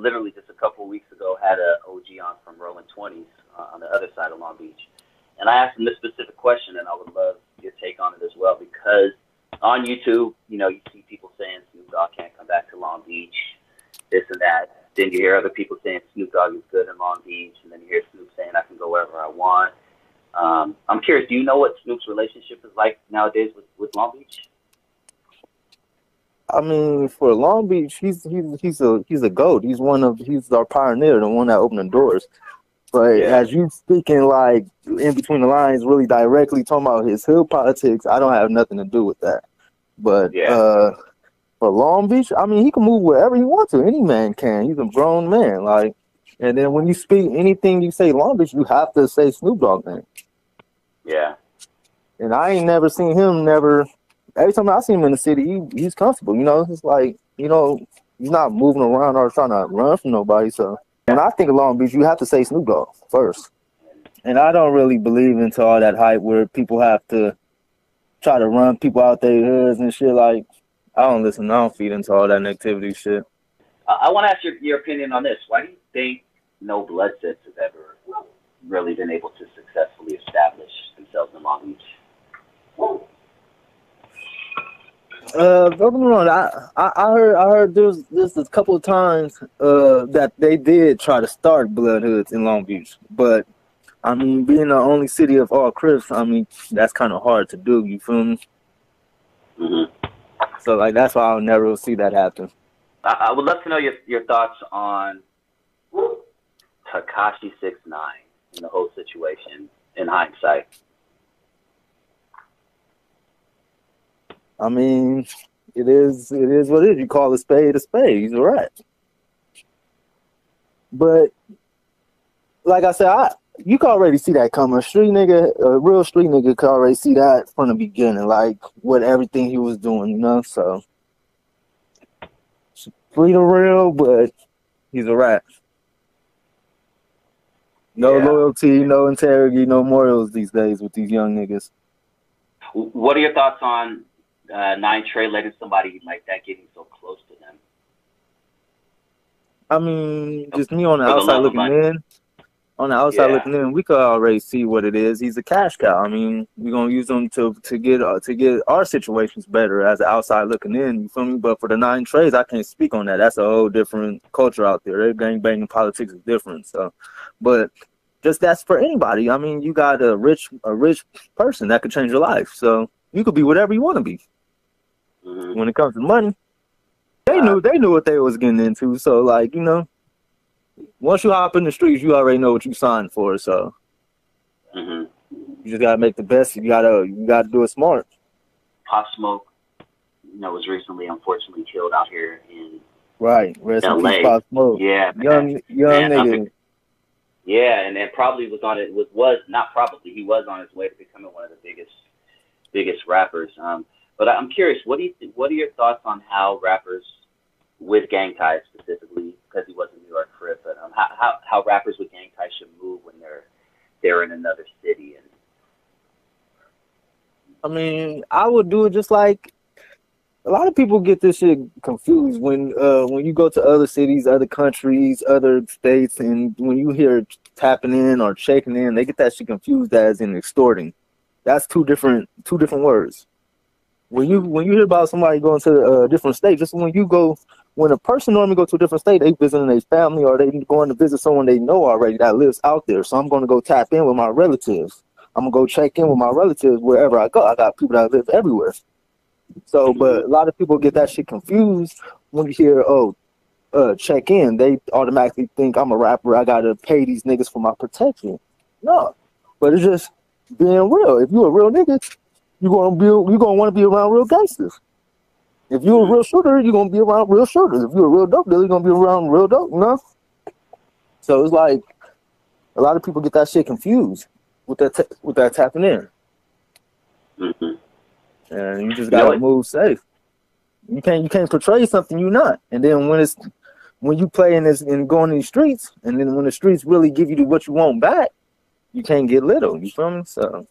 literally just a couple of weeks ago had a OG on from Rolling 20s on the other side of Long Beach. And I asked him this specific question, and I would love your take on it as well, because on YouTube, you know, you see people saying Snoop Dogg can't come back to Long Beach, this and that. Then you hear other people saying Snoop Dogg is good in Long Beach, and then you hear Snoop saying I can go wherever I want. I'm curious, do you know what Snoop's relationship is like nowadays with Long Beach? I mean, for Long Beach, he's a goat. He's our pioneer, the one that opened the doors. But Yeah. as you speaking like in between the lines, really directly talking about his hood politics, I don't have nothing to do with that. But Yeah. for Long Beach, I mean, he can move wherever he wants to. Any man can. He's a grown man. Like, and then when you speak anything you say Long Beach, you have to say Snoop Dogg name. Yeah. And I ain't never seen him every time I see him in the city, he's comfortable. You know, it's like, you know, he's not moving around or trying to run from nobody. So when I think of Long Beach, you have to say Snoop Dogg first. And I don't really believe into all that hype where people have to try to run people out their hoods and shit. Like, I don't feed into all that negativity shit. I want to ask your opinion on this. Why do you think no Blood Sets have ever really been able to successfully establish themselves in Long Beach? Don't get me wrong. I heard there's a couple of times that they did try to start Blood Hoods in Long Beach, but I mean, being the only city of all Crips, I mean, that's kind of hard to do. You feel me? Mm-hmm. So like that's why I'll never see that happen. I would love to know your thoughts on Tekashi 6ix9ine and the whole situation in hindsight. I mean, it is what it is. You call a spade a spade. He's right. But like I said, you can already see that coming. A real street nigga could already see that from the beginning, like with everything he was doing, you know. So free to real, but he's a rat. No loyalty, no integrity, no morals these days with these young niggas. What are your thoughts on 9 Trey letting somebody like that getting so close to them? I mean, just me on the outside looking in. On the outside looking in, we could already see what it is. He's a cash cow. I mean, we're gonna use him to get our situations better as the outside looking in. You feel me? But for the 9 Treys, I can't speak on that. That's a whole different culture out there. Their gang banging politics is different. So, but just that's for anybody. I mean, you got a rich person that could change your life. So you could be whatever you want to be. Mm-hmm. When it comes to money, they knew what they was getting into. So like, you know. Once you hop in the streets, you already know what you signed for. So you just gotta make the best. You gotta do it smart. Pop Smoke, you know, was recently unfortunately killed out here in Rest in peace, Pop Smoke. Yeah, young nigga. Yeah, and probably he was on his way to becoming one of the biggest rappers. But I'm curious, what are your thoughts on how rappers with gang ties specifically, because he was a New York Crip, but how rappers with gang ties should move when they're in another city? And I mean, I would do it just like a lot of people get this shit confused when you go to other cities, other countries, other states, and when you hear tapping in or shaking in, they get that shit confused as in extorting. That's two different words. When you hear about somebody going to a different state, just when a person normally go to a different state, they visiting their family or they going to visit someone they know already that lives out there. So I'm going to go tap in with my relatives. I'm going to go check in with my relatives wherever I go. I got people that live everywhere. So, but a lot of people get that shit confused when you hear, check in. They automatically think I'm a rapper. I got to pay these niggas for my protection. No, but it's just being real. If you a real nigga, you're gonna want to be around real gangsters. If you're a real shooter, you're gonna be around real shooters. If you're a real dope dealer, you're gonna be around real dope, you know? So it's like a lot of people get that shit confused with that tapping in. And you just gotta move safe. You can't portray something you're not. And then when you play in this and go in these streets, and then when the streets really give you what you want back, you can't get little. You feel me? So